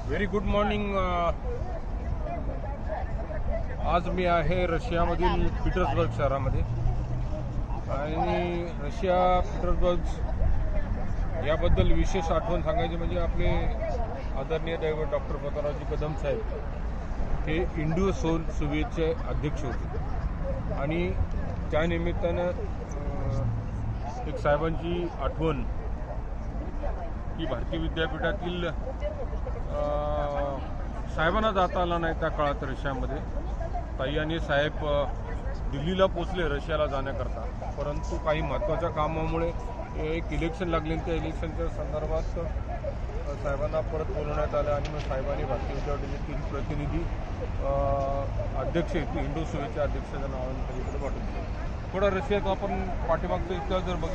Very good morning. आज मी आहे रशियामधील पीटर्सबर्ग शहरामध्ये आणि रशिया पीटर्सबर्ग याबद्दल विशेष आठवण सांगायची म्हणजे आपले आदरणीय दैवत डॉक्टर पतंगरावजी कदम साहेब हे इंडो सोव्हिएतचे अध्यक्ष होते आणि त्या निमित्तानं एक साहेबांची आठवण की भारतीय विद्यापीठातील साहेबांना जाता आला नाही त्या काळात रशियामध्ये. ताई आणि साहेब दिल्लीला पोचले रशियाला जाण्याकरता, परंतु काही महत्त्वाच्या कामामुळे एक इलेक्शन लागले. त्या इलेक्शनच्या संदर्भात साहेबांना परत बोलवण्यात आलं आणि मग साहेबांनी भारतीय विद्यापीठाचे 3 प्रतिनिधी अध्यक्ष इंडो सोव्हिएतच्या अध्यक्षाच्या नावाने त्यांच्याकडे पाठवले. थोडा रशियाचा आपण पाठीमागचा इतिहास जर बघितला